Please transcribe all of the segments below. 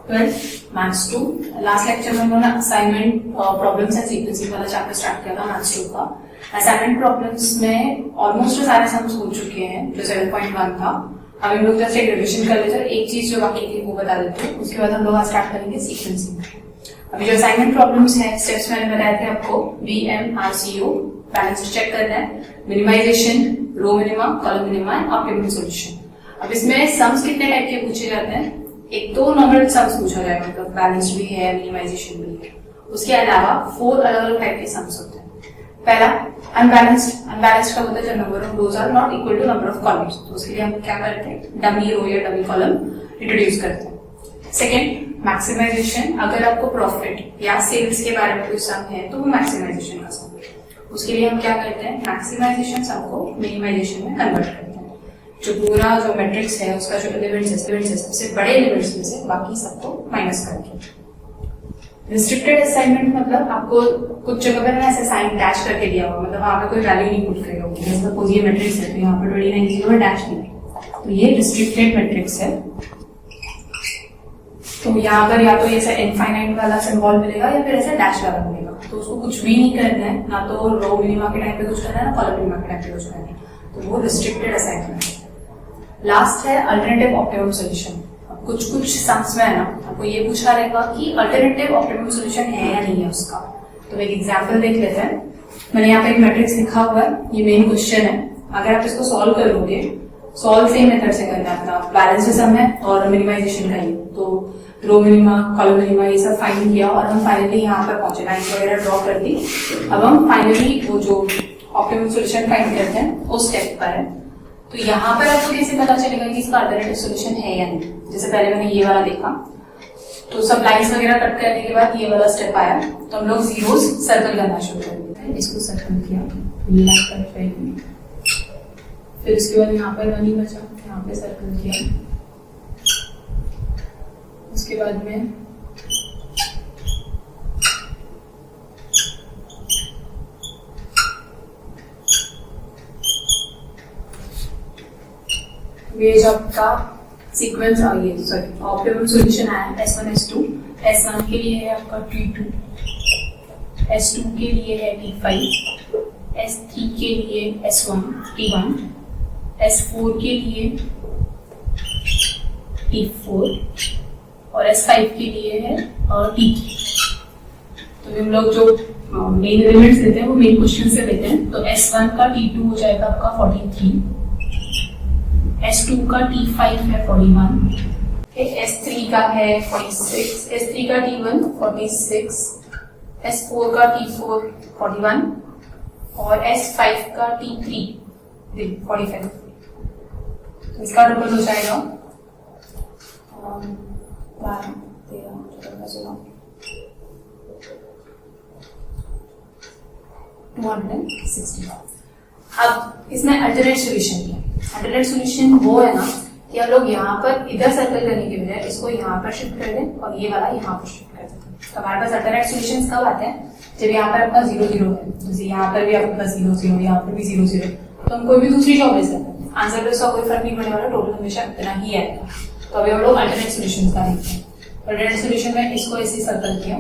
12 maths 2। Last lecture में उन्होंने assignment problems and sequencing वाला चैप्टर स्टार्ट किया था मैथ्स 2 का। असाइनमेंट प्रॉब्लम्स में ऑलमोस्ट सारे सम्स हो चुके हैं जो 7.1 था। अब हम लोग जस्ट एक रिविजन कर लेते हैं, एक चीज जो बाकी थी वो बता देते हैं, उसके बाद हम लोग आज स्टार्ट करेंगे सीक्वेंसिंग। अभी जो असाइनमेंट प्रॉब्लम्स है, स्टेप्स मैंने बताए थे आपको, VMRCO बैलेंस चेक करना है, minimization, row minima, column minima and optimum solution. अब इसमें सम्स कितने टाइप के पूछे जाते हैं? एक तो नॉर्मल सम्स पूछा जाएगा, मतलब बैलेंस्ड भी है, मिनिमाइजेशन भी है। उसके अलावा 4 अलग अलग टाइप के सम्स होते हैं। पहला अनबैलेंस्ड। अनबैलेंस्ड का मतलब जब number of rows are not equal to number of columns, तो उसके लिए हम क्या करते हैं, डमी रो या डमी कॉलम इंट्रोड्यूस करते हैं। Second maximization. अगर आपको प्रॉफिट या सेल्स के बारे में कोई सम है तो वो मैक्सिमाइजेशन का सम है। उसके लिए हम क्या करते हैं, मैक्सिमाइजेशन सम को मिनिमाइजेशन में कन्वर्ट करते हैं। जो पूरा जो मैट्रिक्स है उसका जो एलिमेंट्स है सबसे बड़े एलिमेंट्स में से बाकी सबको माइनस करके। रिस्ट्रिक्टेड असाइनमेंट मतलब आपको कुछ जगह पर ना ऐसे साइन डैश करके दिया हुआ, मतलब वहां पे कोई वैल्यू नहीं पुट करेगा। जैसे सपोज ये मैट्रिक्स है तो यहाँ पर 29 में डैश नहीं है, तो ये रिस्ट्रिक्टेड मैट्रिक्स है। तो यहाँ पर या तो ऐसा इनफाइनाइट वाला सिंबल मिलेगा या फिर ऐसा डैश वाला मिलेगा, तो उसको कुछ भी नहीं करना है, ना तो रो मिनिमा के टाइम पे कुछ करना है, ना कॉलम मिनिमा के टाइम पे कुछ करना है, तो वो रिस्ट्रिक्टेड असाइनमेंट है। लास्ट है अल्टरनेटिव ऑप्टिमम सॉल्यूशन। कुछ सम्स में है ना, आपको ये पूछा रहेगा कि अल्टरनेटिव ऑप्टिमम सॉल्यूशन है या नहीं है उसका। तो एक एग्जांपल देख लेते हैं। मैंने यहाँ पे एक मैट्रिक्स लिखा हुआ है, ये मेन क्वेश्चन है। अगर आप इसको सॉल्व करोगे, सॉल्व सेम मेथड से करना है अपना, बैलेंस सम है और मिनिमाइजेशन का ही, तो रो मिनिमा, कॉलम मिनिमा ये सब फाइंड किया और हम फाइनली यहाँ पर पहुंचे, लाइन वगैरह ड्रॉ कर दी। अब हम फाइनली वो जो ऑप्टिमम सॉल्यूशन फाइंड करते हैं उस स्टेप पर है। तो यहाँ पर आपको कैसे पता चलेगा कि इसका अल्टरनेटिव सॉल्यूशन है या नहीं? जैसे पहले मैंने ये वाला देखा, तो सब लाइन्स वगैरह कट करने के बाद ये वाला स्टेप आया, तो हम लोग जीरोस सर्कल करना शुरू कर देते हैं। इसको सर्कल किया, फिर उसके बाद यहाँ पर 1 ही बचा, यहाँ पे सर्कल किया। उसके बाद में ये जो आपका सीक्वेंस ऑप्टिमम सॉल्यूशन आया S1 S2। S1 के लिए है आपका T2, S2 के लिए है T5, S3 के लिए S1 T1, S4 के लिए T4 और S5 के लिए है T3। तो हम लोग जो मेन एलिमेंट्स देते हैं वो मेन क्वेश्चन से देते हैं। तो S1 का T2 हो जाएगा आपका 43, S2 का T5 है 41, S3 का है 46, S3 का T1 46, S4 का T4 41 और S5 का T3 45। इसका टोटल हो जाएगा 12, 13, 14, 16, 260। अब इसमें अल्टरनेट सोल्यूशन है। अल्टरनेट सोल्यूशन वो है ना कि हम लोग यहाँ पर इधर सर्कल करने के बजाय इसको यहाँ पर शिफ्ट कर दें और ये वाला यहाँ पर शिफ्ट कर देते हैं। तो हमारे पास अल्टरनेट सोल्यूशंस कब आते हैं? जब यहाँ पर आपका 0 0 है, जैसे यहाँ पर भी आपके पास 0 0, यहाँ पर भी 0 0, तो हम कोई भी दूसरी जॉब ले सकते हैं, आंसर पे उसका कोई फर्क नहीं पड़ने वाला, टोटल हमेशा इतना ही आएगा। तो अभी हम लोग अल्टरनेट सोल्यूशन का देखते हैं। अल्टरनेट सोल्यूशन में इसको ऐसे सर्कल किया,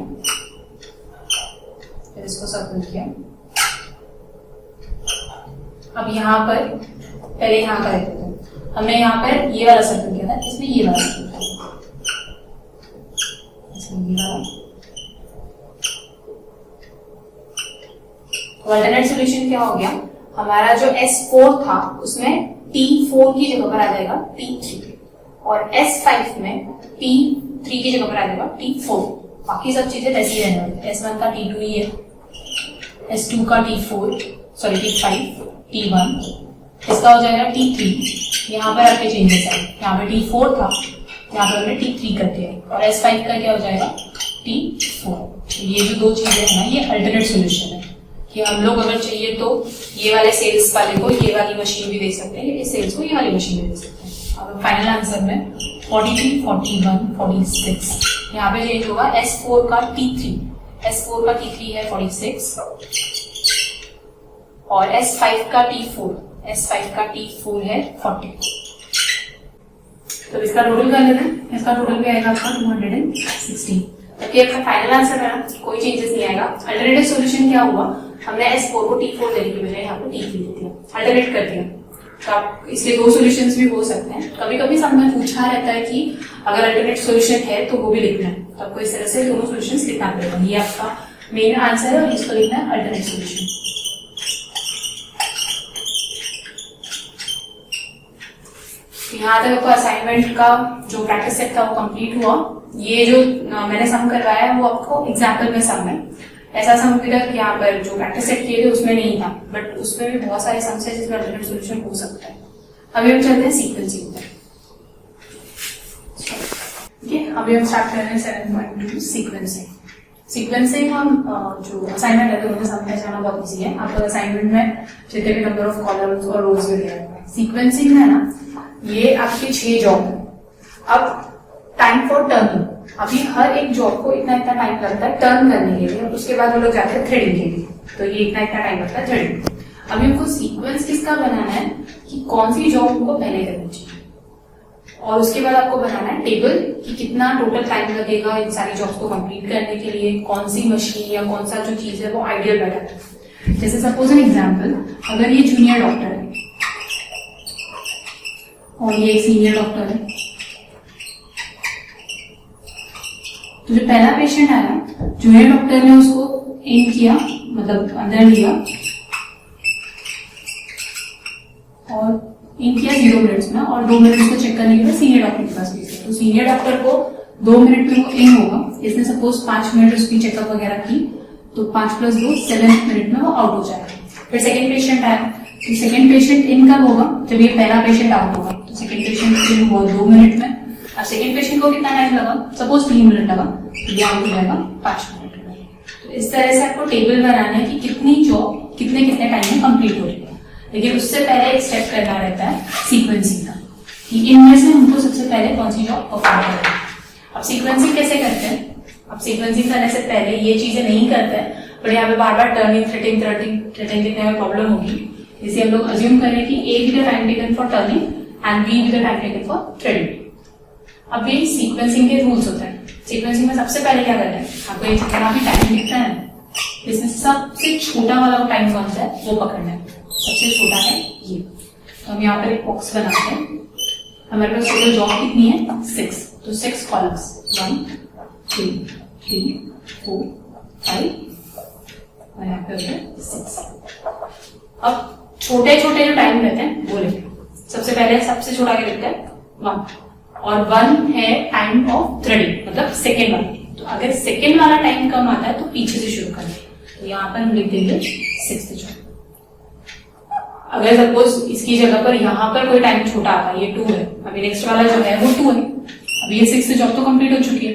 फिर इसको सर्कल किया। अब यहाँ पर पहले यहाँ का रहते थे, हमने यहाँ पर ये वाला सर्कल किया था, इसमें ये वाला सर्कल किया, इसमें ये वाला। अल्टरनेट सॉल्यूशन क्या हो गया, हमारा जो S4 था उसमें T4 की जगह पर आ जाएगा T3 और S5 में T3 की जगह पर आ जाएगा T4। बाकी सब चीजें वैसी रहने वाली। S1 का T2 ही है, S2 का T5, T1, इसका हो जाएगा T3। यहाँ पर आपके चेंजेस है, यहाँ पे T4 था, यहाँ पर हमने T3 कर दिया और S5 का क्या हो जाएगा T4। तो ये जो दो चीजें है ना, ये अल्टरनेट सॉल्यूशन है कि हम लोग अगर चाहिए तो ये वाले सेल्स वाले को ये वाली मशीन भी दे सकते हैं, इस सेल्स को ये वाली मशीन भी दे सकते हैं। अब फाइनल आंसर में 43, 41, 46 यहाँ पे चेंज होगा। S4 का T3 है 46 और S5 का T4 है 40। तो इसका टोटल कर लेते हैं, इसका टोटल भी आएगा आपका 216। जबकि आपका फाइनल आंसर है ना, कोई चेंजेस नहीं आएगा। अल्टरनेटिव सॉल्यूशन क्या हुआ, हमने S4 को T4 देने की बजाय यहाँ पे T3 दे दिया, अल्टरनेट कर दिया। तो आप इसलिए दो सॉल्यूशंस भी हो सकते हैं। कभी कभी सब में पूछा रहता है कि अगर अल्टरनेट सॉल्यूशन है तो वो भी लिखना है, तो आपको इस तरह से दोनों सॉल्यूशंस लिखना पड़ेगा। ये आपका मेन आंसर है और इसको लिखना है अल्टरनेट सॉल्यूशन। यहाँ तक आपको असाइनमेंट का जो प्रैक्टिस सेट था वो कंप्लीट हुआ। ये जो मैंने सम करवाया है वो आपको एग्जाम्पल में सम है। ऐसा सम अभी तक यहाँ पर जो प्रैक्टिस सेट किए थे उसमें नहीं था, बट उसमें भी बहुत सारे सम्स है जिसमें अल्टरनेट सॉल्यूशन हो सकता है। अभी हम चलते हैं सीक्वेंसिंग पर। ठीक है, अभी हम स्टार्ट कर रहे हैं 7.2 सीक्वेंसिंग। सीक्वेंसिंग हम जो असाइनमेंट है तो उन्हें समझ जाना बहुत ईजी है। आपको असाइनमेंट में जितने भी नंबर ऑफ कॉलम्स और रोज भी दिया है। सीक्वेंसिंग है ना, ये आपकी 6 जॉब है। अब टाइम फॉर टर्निंग, अभी हर एक जॉब को इतना इतना टाइम लगता है टर्न करने के लिए, और उसके बाद वो लोग जाते हैं थ्रेडिंग के लिए, तो ये इतना इतना टाइम लगता है थ्रेडिंग। अभी हमको सीक्वेंस किसका बनाना है कि कौन सी जॉब हमको पहले करनी चाहिए, और उसके बाद आपको बनाना है टेबल कि कितना टोटल टाइम लगेगा इन सारी जॉब्स को कंप्लीट करने के लिए, कौन सी मशीन या कौन सा जो चीज है वो आइडियल बैठा है। जैसे सपोज एन एग्जाम्पल, अगर ये जूनियर डॉक्टर है और ये एक सीनियर डॉक्टर है, तो जो पहला पेशेंट आया जूनियर डॉक्टर ने उसको इन किया, मतलब अंदर लिया और इन किया 0 मिनट्स में, और 2 मिनट्स को चेक करने के बाद सीनियर डॉक्टर के पास भेज दिया। तो सीनियर डॉक्टर को 2 मिनट में वो इन होगा, इसने सपोज 5 मिनट उसकी चेकअप वगैरह की, तो 5 + 2 7 मिनट में वो आउट हो जाएगा। फिर सेकेंड पेशेंट आया, तो सेकेंड पेशेंट इन कब होगा, जब ये पहला पेशेंट आउट होगा, तो सेकेंड पेशेंट इन हुआ 2 मिनट में। अब सेकेंड पेशेंट को कितना टाइम लगा, सपोज 3 मिनट लगा, ये आउट हो जाएगा 5 मिनट में। तो इस तरह से आपको टेबल बनाना है कि कितनी जॉब कितने कितने टाइम में कंप्लीट हो रही है। लेकिन उससे पहले एक स्टेप करना रहता है सीक्वेंसिंग का, कि इनमें से हमको सबसे पहले कौन सी जॉब परफॉर्म करनी है। अब सीक्वेंसिंग कैसे करते हैं, अब सीक्वेंसिंग करने से पहले ये चीजें नहीं करते हैं, पर यहाँ पे बार बार टर्निंग थ्रेडिंग लिखने में प्रॉब्लम होगी, इसलिए हम लोग अज्यूम करें कि A be the time taken for turning and B be the time taken for threading। अब ये सीक्वेंसिंग के रूल्स होते हैं। सीक्वेंसिंग में सबसे पहले क्या करते हैं, आपको ये जितना भी टाइम दिखता है इसमें सबसे छोटा वाला टाइम कौन सा है वो पकड़ना है। सबसे छोटा है ये, तो हम यहाँ पर एक बॉक्स बनाते हैं। हमारे पास टोटल जॉब कितनी है 6, तो 6 कॉलम्स 1 2 3 4 5 और यहाँ पे हो गया 6। अब छोटे छोटे जो टाइम रहते हैं वो लिखते हैं। सबसे पहले सबसे छोटा क्या लिखते हैं 1, और 1 है टाइम ऑफ थ्रेडिंग, मतलब सेकेंड वाला। तो अगर सेकेंड वाला टाइम कम आता है तो पीछे से शुरू करें, तो यहाँ पर हम लिख देंगे 6th जॉब। अगर सपोज इसकी जगह पर यहाँ पर कोई टाइम छोटा आता है, ये 2 है, अभी नेक्स्ट वाला जो है वो 2 है, अभी ये 6th जॉब तो कंप्लीट हो चुकी है,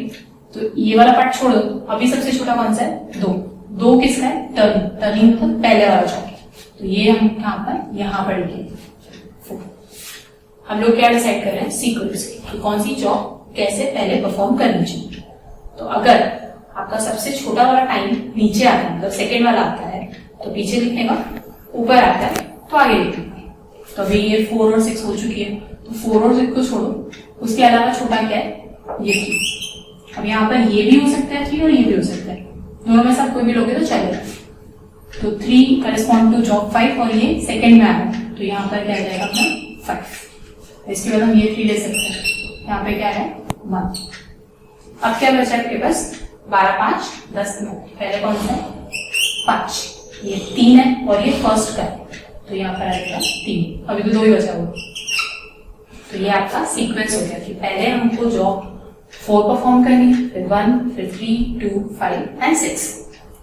तो ये वाला पार्ट छोड़ दो। अभी सबसे छोटा कौन सा है 2 किसका है टर्निंग मतलब पहले वाला जॉब, तो ये हम यहाँ पर लिखेंगे। हम लोग क्या डिसाइड कर रहे हैं सीक्वेंस कि कौन सी जॉब कैसे पहले परफॉर्म करनी चाहिए। तो अगर आपका सबसे छोटा वाला टाइम नीचे आता है, मतलब सेकेंड वाला आता है, तो पीछे लिखने का, ऊपर आता है तो आगे लिखने। तो अभी ये 4 और 6 हो चुकी है, तो 4 और 6 को छोड़ो, उसके अलावा छोटा क्या है ये 3। अब यहाँ पर ये भी हो सकता है 3 और ये भी हो सकता है, दोनों में से आप कोई भी लोगे तो चलेगा। तो 3 करेस्पॉन्ड टू जॉब 5 और ये सेकेंड में आ रहा है, तो यहाँ पर क्या आ जाएगा अपना 5। इसके बाद हम ये 3 ले सकते हैं, यहाँ पे क्या है 1। अब क्या बचा आपके पास 12 5 10 मिनट। पहले कौन सा है 5, ये 3 है और ये फर्स्ट का है, तो यहाँ पर आएगा 3। अभी तो 2 ही बचा हुआ, तो ये आपका सीक्वेंस हो गया कि पहले हमको जॉब 4 परफॉर्म करनी है, फिर 1 फिर 3 2 5 एंड 6।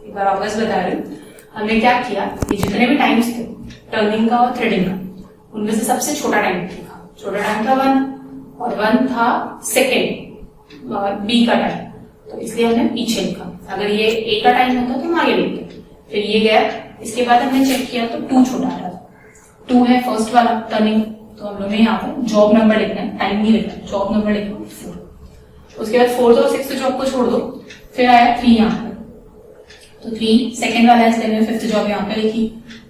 एक बार वापस बता रही हूँ, हमने क्या किया, ये जितने भी टाइम्स थे टर्निंग का और थ्रेडिंग का, उनमें से सबसे छोटा टाइम लिखा। छोटा टाइम था 1 और 1 था सेकेंड बी का टाइम, तो इसलिए हमने पीछे लिखा। अगर ये ए का टाइम होता तो हम आगे लिखते। फिर ये गया, इसके बाद हमने चेक किया तो 2 छोटा आ रहा था। 2 है फर्स्ट वाला टर्निंग, तो हम लोग ने यहाँ पर जॉब नंबर लिखना है, टाइम नहीं लिखना है, जॉब नंबर लिखना 4। उसके बाद 4th और 6th जॉब को छोड़ दो, फिर आया 3 यहाँ पर, तो 3 सेकेंड वाला है इसलिए हमने 5th जॉब यहाँ पे लिखी।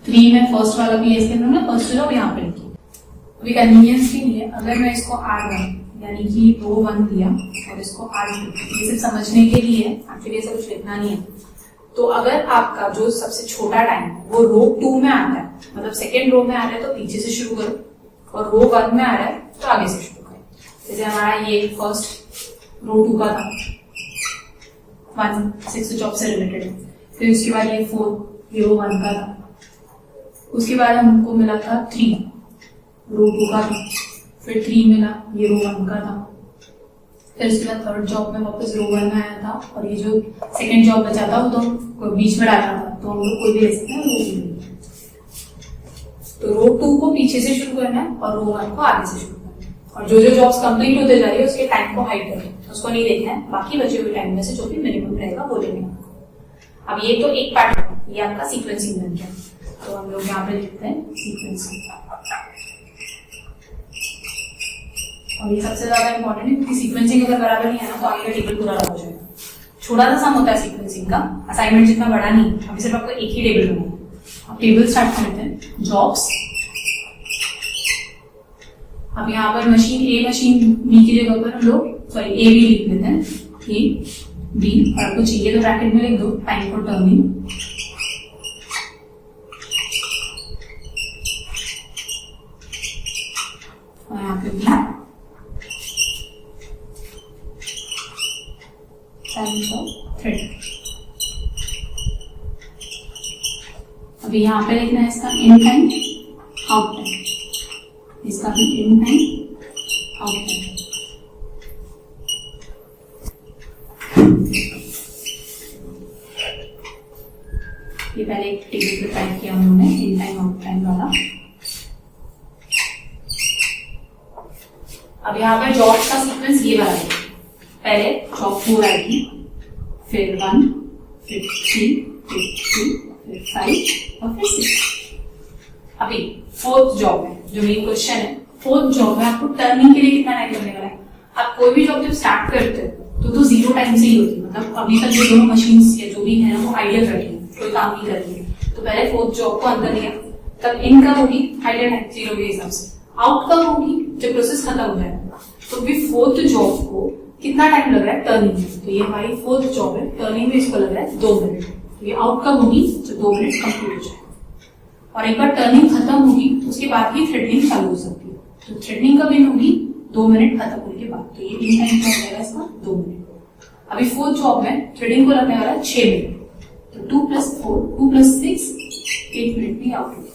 3 में फर्स्ट वाला भी है इसलिए हमने फर्स्ट जॉब यहाँ पे लिखी। अभी कन्वीनियंस भी नहीं है, अगर मैं इसको R1 यानी कि रो 1 दिया और इसको R2, ये सिर्फ समझने के लिए है, एक्चुअली ऐसा कुछ लिखना नहीं है। तो अगर आपका जो सबसे छोटा टाइम वो रो 2 में आता है, मतलब सेकेंड रो में आ रहा है तो पीछे से शुरू करो, और रो 1 में आ रहा है तो आगे से शुरू करो। जैसे हमारा ये फर्स्ट रो 2 का था 1 6 जॉब से रिलेटेड है, फिर उसके बाद ये 4 ये रो 1 का था, उसके बाद हमको मिला था 3 रो 2 का था, फिर 3 मिला ये रो 1 का था, फिर उसके बाद थर्ड जॉब में वापस रो 1 में आया था, और ये जो सेकंड जॉब बचा था वो तो बीच में डालना था, तो हम लोग कोई भी ले सकते हैं रो 2। तो रो 2 को पीछे से शुरू करना है और रो 1 को आगे से शुरू करना है, और जो जो जॉब्स कंप्लीट होते जा रही है उसके टाइम को हाइड करना है, उसको नहीं देखना है, बाकी बचे हुए टाइम में से जो भी मिनिमम रहेगा वो लेना है। अब ये तो एक पार्ट है, ये आपका सीक्वेंसिंग बन गया, तो हम लोग यहाँ पे लिखते हैं सीक्वेंसिंग, और ये सबसे ज्यादा इंपॉर्टेंट है क्योंकि सीक्वेंसिंग अगर बराबर नहीं है ना तो आगे का टेबल पूरा हो जाएगा। छोटा सा सम होता है सीक्वेंसिंग का, असाइनमेंट जितना बड़ा नहीं, अभी सिर्फ आपको एक ही टेबल बनाना है। अब टेबल स्टार्ट करते हैं, जॉब्स। अब यहाँ पर मशीन ए मशीन बी की जगह पर हम लोग सॉरी ए बी लिख लेते हैं, ए बी, और आपको चाहिए तो ब्रैकेट में लिख दो टाइम फॉर टर्निंग, और यहाँ पे बी थ्रेड। अभी यहाँ पे लिखना है इसका इन टाइम आउट टाइम, इसका भी इन टाइम आउट टाइम। ये पहले एक टेबल पे टाइप किया उन्होंने इन टाइम आउट टाइम वाला। अब यहाँ पे जॉब्स का सीक्वेंस ये वाला है, पहले जॉब 4 आएगी, फिर 1, फिर 3, फिर 2, फिर 5 और फिर 6। अभी फोर्थ जॉब है, जो मेन क्वेश्चन है, फोर्थ जॉब में आपको टर्निंग के लिए कितना टाइम लगने वाला है। आप कोई भी जॉब जब स्टार्ट करते हो तो 0 टाइम से ही होती है, मतलब अभी तक जो दोनों मशीन या जो भी है ना वो आइडियल कर रही है, कोई काम नहीं कर रही है। तो पहले फोर्थ जॉब को अंदर लिया, तब इन कब होगी आइडियल टाइम 0 के हिसाब से, आउट कब होगी जब प्रोसेस खत्म हो जाएगा। तो भी फोर्थ जॉब को कितना टाइम लग रहा है टर्निंग में, तो ये हमारी फोर्थ जॉब है, टर्निंग में इसको लग रहा है 2 मिनट। तो ये आउट कब होगी जब 2 मिनट कंप्लीट हो जाए, और एक बार टर्निंग खत्म होगी उसके बाद ही थ्रेडनिंग चालू हो सकती है। तो थ्रेडनिंग कब इन होगी 2 मिनट खत्म होने के बाद, तो ये इन टाइम क्या हो जाएगा इसका 2 मिनट। अभी फोर्थ जॉब में थ्रेडिंग को लगने वाला है 6 मिनट, तो 2 + 4 2 + 6 8 मिनट में आउट होगी।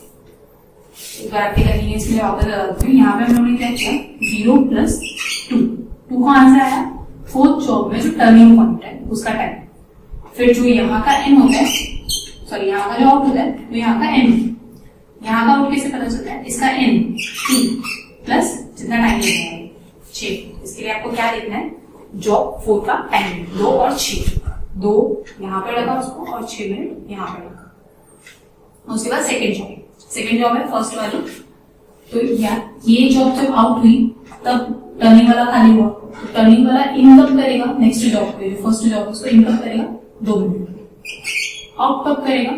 एक बार आपके कन्वीनियंस के लिए वापस बताती हूँ, यहाँ पे हम लोगों ने क्या किया 0 + 2, 2 कहां से आया फोर्थ जॉब में जो टर्निंग पॉइंट है उसका टाइम, फिर जो यहाँ का एन होता है, सॉरी यहाँ का जो आउट होता है तो यहाँ का एन, यहाँ का आउट कैसे पता चलता है, इसका एन 2 प्लस जितना टाइम लगेगा 6। इसके लिए आपको क्या लिखना है, जॉब 4 का टाइम 2 और 6, 2 यहाँ पे लगा उसको और 6 मिनट यहाँ पे लगा। उसके बाद सेकेंड जॉब है फर्स्ट वाली, तो ये जॉब जब आउट हुई तब टर्निंग वाला खाली हुआ, तो टर्निंग वाला इनकम करेगा नेक्स्ट जॉब पे, जो फर्स्ट जॉब उसको इनकम करेगा 2 मिनट। आउट कब करेगा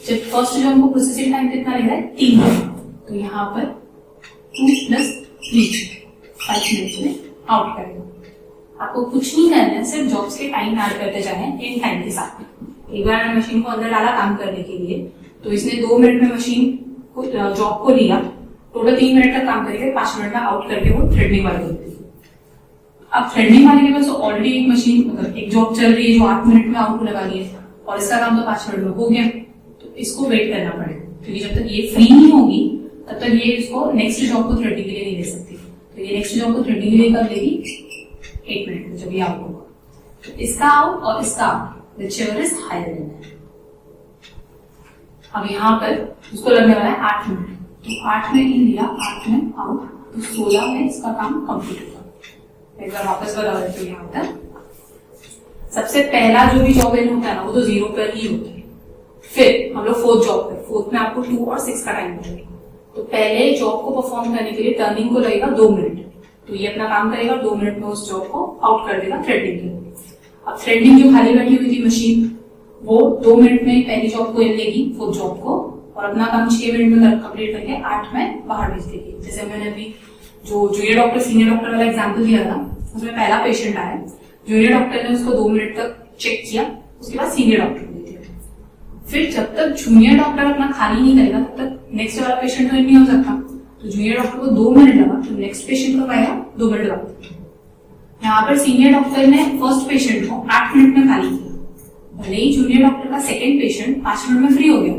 जब फर्स्ट जॉब को प्रोसेसिंग टाइम कितना लग रहा है 3 मिनट, तो यहाँ पर 2 + 3 5 मिनट में आउट करेगा। आपको कुछ नहीं करना है, सिर्फ जॉब्स के टाइम ऐड करते जाए इन टाइम के साथ। एक बार मशीन को अंदर डाला काम करने के लिए, तो इसने 2 मिनट में मशीन को जॉब को लिया, टोटल 3 मिनट तक काम करेगा, 5 मिनट में आउट करके वो थ्रेडनिंग वाली होती है। अब थ्रेडनिंग वाले के पास ऑलरेडी एक मशीन मतलब एक जॉब चल रही है जो 8 मिनट में आउट होने वाली है, और इसका काम तो 5 मिनट में हो गया, तो इसको वेट करना पड़ेगा, क्योंकि जब तक ये फ्री नहीं होगी तब तक ये इसको नेक्स्ट जॉब को थ्रेडिंग के लिए नहीं ले सकती। तो ये नेक्स्ट जॉब को थ्रेडिंग के लिए कब लेगी 8 मिनट में, जब ये आउट होगा। तो इसका आउट और इसका out whichever is higher than that. अब यहाँ पर उसको लगने वाला है 8 मिनट, तो 8 में इन दिया 8 में आउट, तो 16 में इसका काम कंप्लीट होगा। एक बार वापस बता देते हैं। यहाँ पर सबसे पहला जो भी जॉब इन होता है ना वो तो 0 पर ही होता है। फिर हम लोग फोर्थ जॉब पर, फोर्थ में आपको 2 और 6 का टाइम मिलेगा। तो पहले जॉब को परफॉर्म करने के लिए टर्निंग को लगेगा 2 मिनट, तो ये अपना काम करेगा 2 मिनट में उस जॉब को आउट कर देगा थ्रेडिंग के लिए। अब थ्रेडिंग जो खाली बैठी हुई थी मशीन, वो 2 मिनट में पहली जॉब को लेगी फोर्थ जॉब को, और अपना काम 6 मिनट में कंप्लीट करके 8 में बाहर भेज देगी। जैसे मैंने अभी जो जूनियर डॉक्टर सीनियर डॉक्टर वाला एग्जाम्पल दिया था, उसमें पहला पेशेंट आया, जूनियर डॉक्टर ने उसको 2 मिनट तक चेक किया, उसके बाद सीनियर डॉक्टर को दे दिया। फिर जब तक जूनियर डॉक्टर अपना खाली नहीं करेगा तब तक नेक्स्ट वाला पेशेंट तो नहीं हो सकता, तो जूनियर डॉक्टर को 2 मिनट लगा, तो नेक्स्ट पेशेंट कब आएगा, 2 मिनट बाद। यहाँ पर सीनियर डॉक्टर ने फर्स्ट पेशेंट को 8 मिनट में खाली किया, भले ही जूनियर डॉक्टर का सेकेंड पेशेंट 5 मिनट में फ्री हो गया,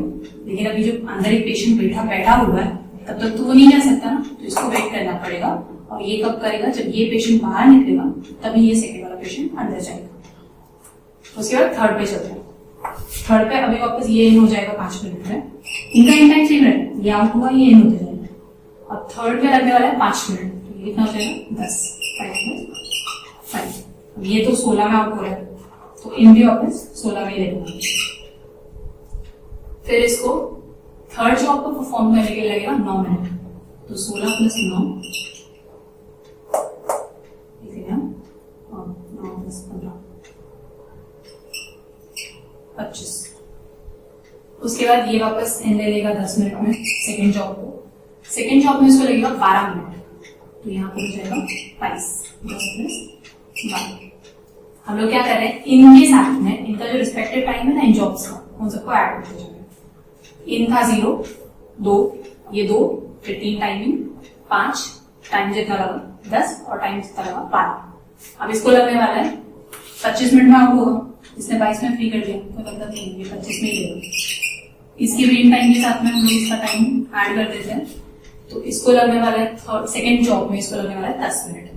लेकिन अभी जो अंदर एक पेशेंट बैठा हुआ है तब तक तो वो नहीं जा सकता ना, तो इसको वेट करना पड़ेगा। और ये कब करेगा, जब ये पेशेंट बाहर निकलेगा तभी ये सेकेंड वाला पेशेंट अंदर जाएगा। उसके बाद थर्ड पे चलते हैं। थर्ड पे अभी वापस ये इन हो जाएगा 5 मिनट में, इनका इन टाइम सेम है, ये आउट हुआ ये इन होते जाएगा। और थर्ड पे लगने वाला है 5 मिनट, तो ये कितना हो जाएगा 10, 5। अब ये तो 16 में आउट हो रहा है, तो इन भी वापस 16 में ही लगेगा। फिर इसको थर्ड जॉब को परफॉर्म करने के लिए लगेगा 9 मिनट, तो 16 + 9 और 9 + 15 25। उसके बाद ये वापस इन ले लेगा 10 मिनट में सेकेंड जॉब को। सेकेंड जॉब में इसको लगेगा 12 मिनट, तो यहाँ पर हो जाएगा 22, 10 + 12। हम लोग क्या कर रहे हैं, इनके साथ में इनका जो रिस्पेक्टिव टाइम है ना इन जॉब्स का, उन सबको ऐड करते जाएंगे। इन था 0, 2, ये 2, फिर 3 टाइमिंग, 5 टाइम जितना लगा 10 और टाइम जितना लगा 12। अब इसको लगने वाला है 25 मिनट में आउट होगा, इसने 22 में फ्री कर दिया, कोई मतलब नहीं, ये 25 में ही लेगा। इसके मेन टाइम के साथ में हम लोग इसका टाइम ऐड कर देते हैं, तो इसको लगने वाला है सेकेंड जॉब में इसको लगने वाला है 10 मिनट,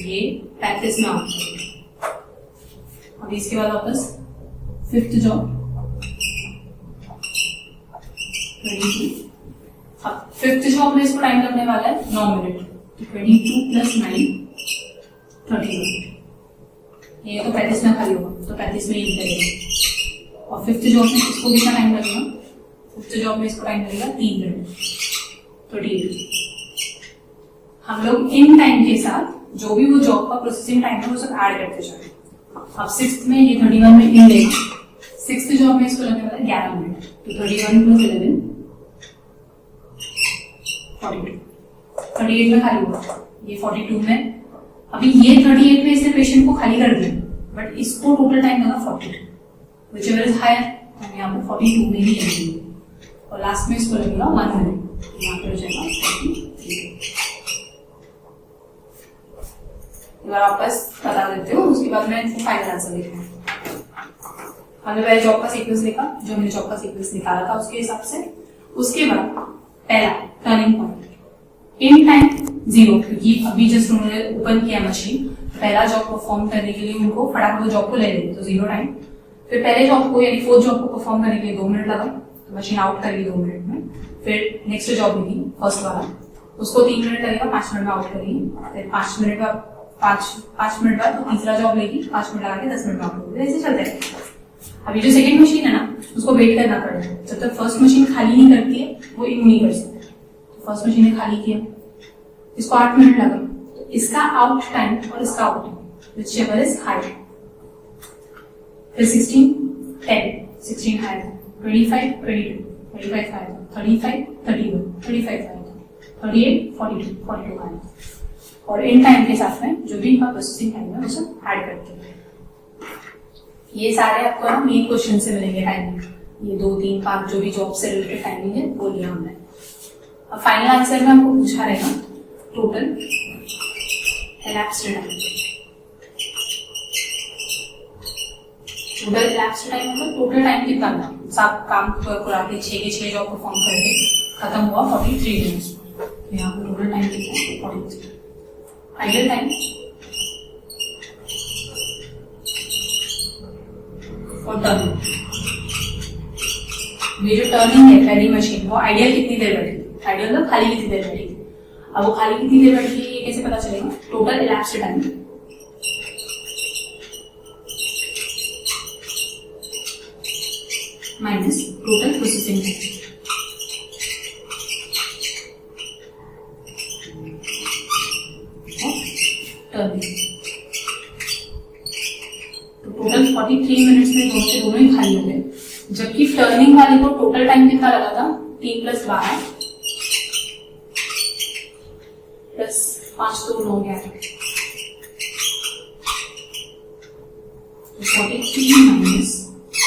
ये 35 में आउट होगा। अब इसके बाद वापस फिफ्थ जॉब 22। अब फिफ्थ जॉब में इसको टाइम लगने वाला है 9 मिनट, 22 + 9 31। ये तो 35 में खाली होगा, तो 35 में ही करेगा। और फिफ्थ जॉब में इसको कितना टाइम लगेगा, फिफ्थ जॉब में इसको टाइम लगेगा 3 मिनट, 28। हम लोग इन टाइम के साथ जो भी वो जॉब का प्रोसेसिंग टाइम है वो सब ऐड करते जाएंगे। अब सिक्स्थ में ये 31 में इन लेगा, सिक्स्थ जॉब में इसको लगने वाला है 11 मिनट, तो 31 + 11 42, 38 में खाली हुआ, ये 42 में। अभी ये 38 में इसने पेशेंट को खाली कर दिया, बट इसको टोटल टाइम लगा 42, व्हिचएवर इज हायर, हम यहाँ पर 42 में ही लेंगे। और लास्ट में इसको लगेगा 1 मिनट, यहाँ पर हो जाएगा 43। अगर वापस बता देते हो, उसके बाद मैं फाइनल आंसर लिखूंगा। हमने पहले जॉब का सीक्वेंस लिखा, जो हमने जॉब का सीक्वेंस निकाला था उसके हिसाब से। उसके बाद पहला टर्निंग पॉइंट इन टाइम 0, क्योंकि अभी जस्ट उन्होंने ओपन किया मशीन, पहला जॉब परफॉर्म करने के लिए उनको फटाफट वो जॉब को ले लेंगे, तो 0 टाइम। फिर पहले जॉब को यानी फोर्थ जॉब को परफॉर्म करने के लिए 2 मिनट लगा, तो मशीन आउट करेगी 2 मिनट में। फिर नेक्स्ट जॉब मिली फर्स्ट वाला, उसको 3 मिनट लगेगा, 5 मिनट में आउट करेगी। फिर 5 मिनट बाद 5 मिनट बाद वो तीसरा जॉब लेगी, 5 मिनट लगा के 10 मिनट में आउट होगी, ऐसे चलते रहेगा। अभी जो सेकंड मशीन है ना, उसको वेट करना पड़ेगा, जब तक फर्स्ट मशीन खाली नहीं करती है वो इन नहीं कर सकते। तो फर्स्ट मशीन ने खाली किया, इसको 8 मिनट लगा, तो इसका आउट टाइम और इसका out time whichever is higher. फिर 16 10 16 हायर था, 25 22 25 हायर था, 35 31 35 हायर था, 38 42 42 हायर था। और इन टाइम के साथ में जो भी इनका प्रोसेसिंग टाइम है वो सब ऐड करते हैं। ये सारे आपको ना मेन क्वेश्चन से मिलेंगे टाइमिंग, ये 2 3 5 जो भी जॉब से रिलेटेड टाइमिंग है वो लिया हमने। अब फाइनल आंसर में हमको पूछा रहेगा total elapsed time. Total elapsed time मतलब टोटल टाइम कितना था, सब काम करा के 6 के 6 जॉब परफॉर्म करके खत्म हुआ 43 मिनट्स। यहाँ पर टोटल टाइम कितना है 43। आइडियल टाइम और टर्निंग, ये जो टर्निंग है पहली मशीन वो आइडियल कितनी देर बैठी, आइडियल मतलब खाली कितनी देर बैठी। अब वो खाली कितनी देर बैठी ये कैसे पता चलेगा, total elapsed time minus total processing time. Turning तो टोटल 43 मिनट्स में दोनों ही खाली हो गए, जबकि टर्निंग वाले को टोटल टाइम कितना लगा था 3 + 12 प्लस 5 तो 9 गया 43 माइनस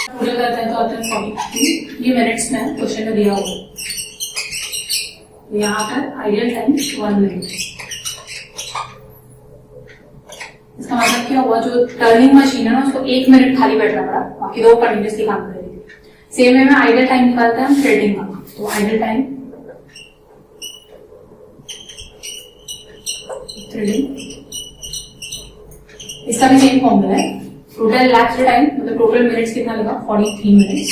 टोटल करते हैं तो आता है 42। ये मिनट्स में क्वेश्चन में दिया हुआ है। यहाँ पर आइडियल टाइम 1 मिनट। इसका मतलब क्या हुआ, जो टर्निंग मशीन है ना उसको 1 मिनट खाली बैठना पड़ा, बाकी 2 कंटिन्यूसली काम करेगी। सेम वे में आइडियल टाइम निकालते हैं हम थ्रेडिंग का, तो आइडियल टाइम थ्रेडिंग इसका भी सेम फॉर्मूला है। टोटल लैप्स टाइम मतलब टोटल मिनट्स कितना लगा 43 मिनट्स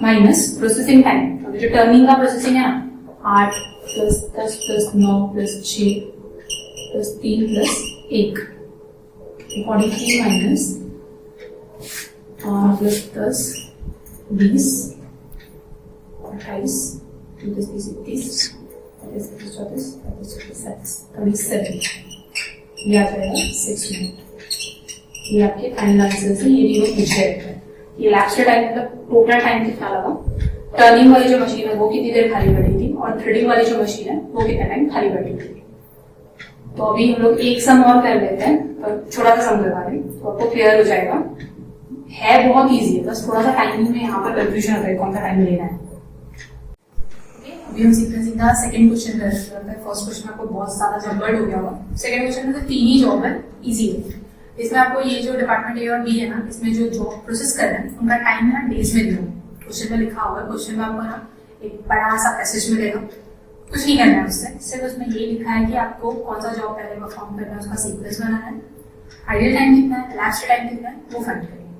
माइनस प्रोसेसिंग टाइम, जो टर्निंग का प्रोसेसिंग है ना 8 plus 10 plus 9 plus 6 plus 3 plus 1, 43 minus plus 10 20 28 29 30 31 34 37 ये आ जाएगा 6 मिनट। ये आपके फाइनल आंसर से ये भी वो पूछे रहते हैं। ये लैप्स टाइम मतलब टोटल टाइम कितना लगा, टर्निंग वाली जो मशीन है वो कितनी देर खाली बैठी थी और थ्रेडिंग वाली जो मशीन है वो कितना टाइम खाली बैठी थी। तो अभी हम लोग एक सम और कर लेते हैं, तो छोटा सा सम करवा रहे हैं तो आपको क्लियर हो जाएगा। है बहुत इजी है, बस थोड़ा सा टाइमिंग में यहाँ पर कंफ्यूजन होता है कौन सा टाइम लेना है। अभी हम सीधा सेकंड क्वेश्चन कर रहे हैं। फर्स्ट क्वेश्चन आपको बहुत ज्यादा जबड़ हो गया होगा। सेकंड क्वेश्चन में तो 3 ही जॉब है, इजी है। इसमें आपको ये जो डिपार्टमेंट ए और बी है ना, इसमें जो जॉब प्रोसेस कर रहे हैं उनका टाइम है ना डेज में दिया क्वेश्चन में लिखा हुआ है। क्वेश्चन में आपको ना एक बड़ा सा पैसेज मिलेगा, कुछ नहीं करना है उससे, सिर्फ उसमें ये लिखा है कि आपको कौन सा जॉब पहले परफॉर्म करना है, उसका सीक्वेंस बनाना है, आइडियल टाइम कितना है, लैप्स टाइम कितना है वो फाइंड करेंगे।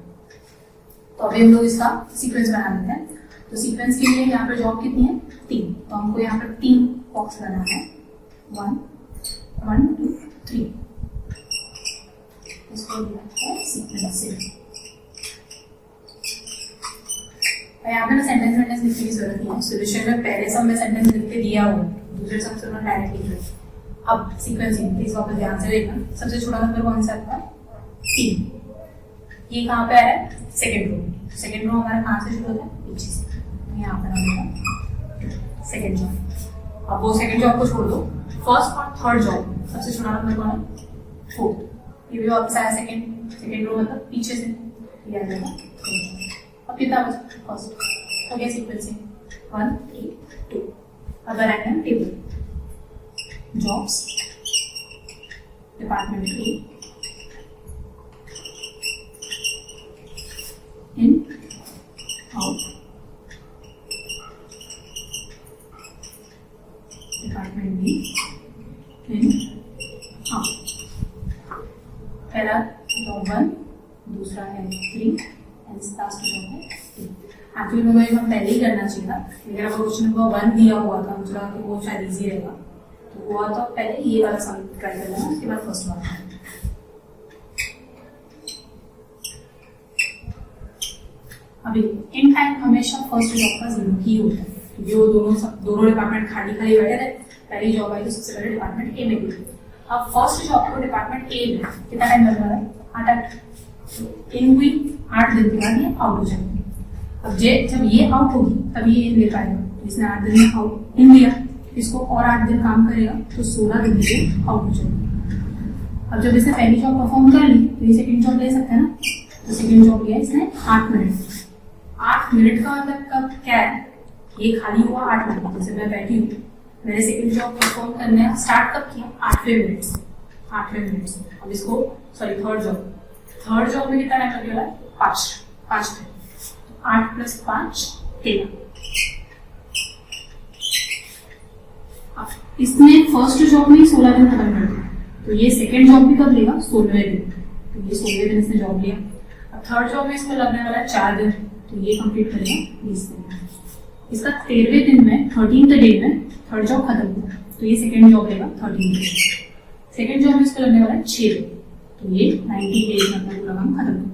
तो अभी हम लोग इसका सीक्वेंस बना लेते हैं। तो सीक्वेंस के लिए यहाँ पर जॉब कितनी है 3, तो हमको यहाँ पर 3 बॉक्स बनाना है 1 1 2 3। इसको लिखा है सीक्वेंसिंग। यहाँ पे ना सेंटेंस लिखने की जरूरत नहीं है। सोल्यूशन में पहले सब में सेंटेंस लिख के दिया हुआ, दूसरे सब से उन्होंने डायरेक्टली लिखा। अब सीक्वेंसिंग प्लीज वापस ध्यान से देखना। सबसे छोटा नंबर कौन सा आपका 3, ये कहाँ पे आ रहा है सेकेंड रो। सेकेंड रो हमारा कहाँ से शुरू होता है पीछे से, यहाँ पर आएगा सेकेंड जॉब। अब वो सेकेंड जॉब को छोड़ दो, फर्स्ट और थर्ड जॉब सबसे छोटा नंबर कौन है 4, ये भी वापस आया सेकेंड रो मतलब पीछे से ये आ जाएगा। अब कितना बचा फर्स्ट हो गया सीक्वेंसिंग 1 3 2। अब बनाएंगे हम table jobs department A in out department be in out. पहला जॉब 1, दूसरा है 3 एंड लास्ट जॉब है 2। एक्चुअली मेरे को पहले ही करना चाहिए था, लेकिन अगर क्वेश्चन नंबर 1 दिया हुआ था मुझे लगा कि वो शायद इजी रहेगा, तो हुआ तो पहले ये वाला सम ट्राई कर लेना, उसके बाद फर्स्ट वाला। अभी इन टाइम हमेशा फर्स्ट जॉब का 0 ही होता है, क्योंकि वो दोनों डिपार्टमेंट खाली खाली बैठे थे। पहली जॉब आई तो सबसे पहले डिपार्टमेंट ए में गई। अब फर्स्ट जॉब को डिपार्टमेंट ए में कितना टाइम लग रहा है 8 इन हुई, 8 दिन के बाद ये आउट हो जाएगी। अब जब ये आउट होगी तब ये इन ले पाएगा, तो इसने 8 दिन में आउट इन लिया, इसको और 8 दिन काम करेगा तो 16 दिन में आउट हो जाएगा। अब जब इसने पहली जॉब परफॉर्म कर ली तो ये सेकंड जॉब ले सकता है ना, तो सेकंड जॉब लिया इसने 8 मिनट। 8 मिनट का मतलब कब क्या है, ये खाली हुआ 8 मिनट, जैसे मैं बैठी हूँ, मैंने सेकंड जॉब परफॉर्म करना स्टार्ट कब किया 8वें मिनट से। अब इसको सॉरी थर्ड जॉब में कितना टाइम लगेगा 5 मिनट। 8 + 5 13। इसने फर्स्ट जॉब में 16 दिन खत्म कर दिया, तो ये सेकंड जॉब भी कब लेगा 16वें दिन, तो ये 16वें दिन इसने जॉब लिया। अब थर्ड जॉब में इसको लगने वाला है 4 दिन, तो ये कंप्लीट करेगा 20 दिन। इसका 13वें दिन में 13th डे में थर्ड जॉब खत्म हुआ, तो ये सेकंड जॉब लेगा 13th डे। सेकंड जॉब में इसको लगने वाला है 6 दिन, तो ये 90 डेज में अपना पूरा काम खत्म हुआ।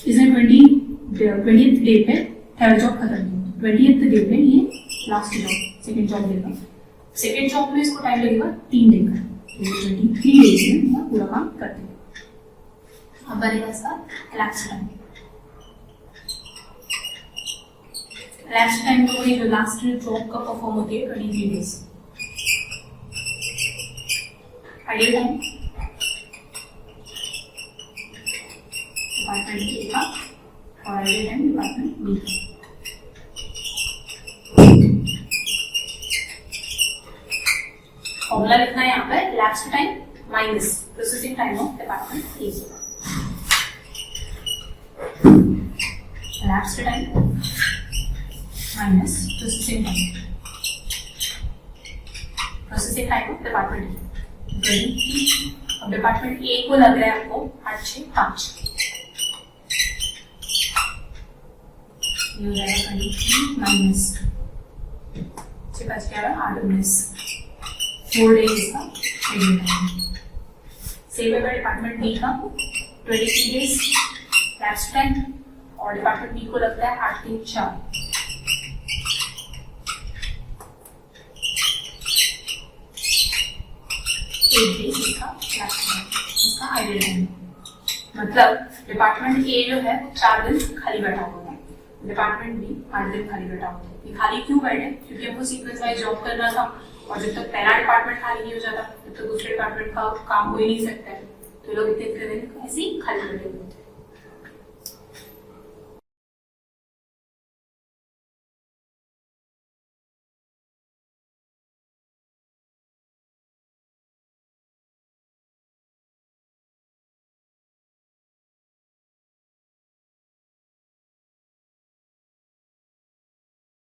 इसने 20th डे पे थर्ड जॉब खत्म हुआ, 20th डे पे ये लास्ट जॉब सेकंड जॉब लेगा। सेकंड जॉब में इसको टाइम लगेगा 3 दिन का, तो ये 23 डेज में पूरा काम कर देगा। अब बनेगा इसका लैप्स टाइम। लैप्स टाइम तो वही जो लास्ट जॉब का परफॉर्म होती है 23 days. Ideal time department A का और आइडियल टाइम डिपार्टमेंट बी का। फॉर्मूला लिखना है यहाँ पे elapsed time minus processing time of department A. elapsed time minus processing time of department A. अब डिपार्टमेंट ए को लग रहा है आपको 8 6 5, ये हो जाएगा 23 माइनस 8 19 4 डेज का आइडियल टाइम। सेम है डिपार्टमेंट बी का 23 डेज elapsed टाइम और डिपार्टमेंट बी को लगता है 8 3 4, 8 डेज इसका elapsed टाइम, इसका आइडियल टाइम। मतलब डिपार्टमेंट ए जो है 4 दिन खाली बैठा हुआ है, डिपार्टमेंट बी 8 दिन खाली बैठा हुआ है। ये खाली क्यों बैठे? क्योंकि हमको सीक्वेंस वाइज जॉब करना था और जब तक पहला डिपार्टमेंट खाली नहीं हो जाता तब तक दूसरे डिपार्टमेंट का काम हो ही नहीं सकता है, तो लोग इतने दिन ऐसे ही खाली बैठे हुए थे।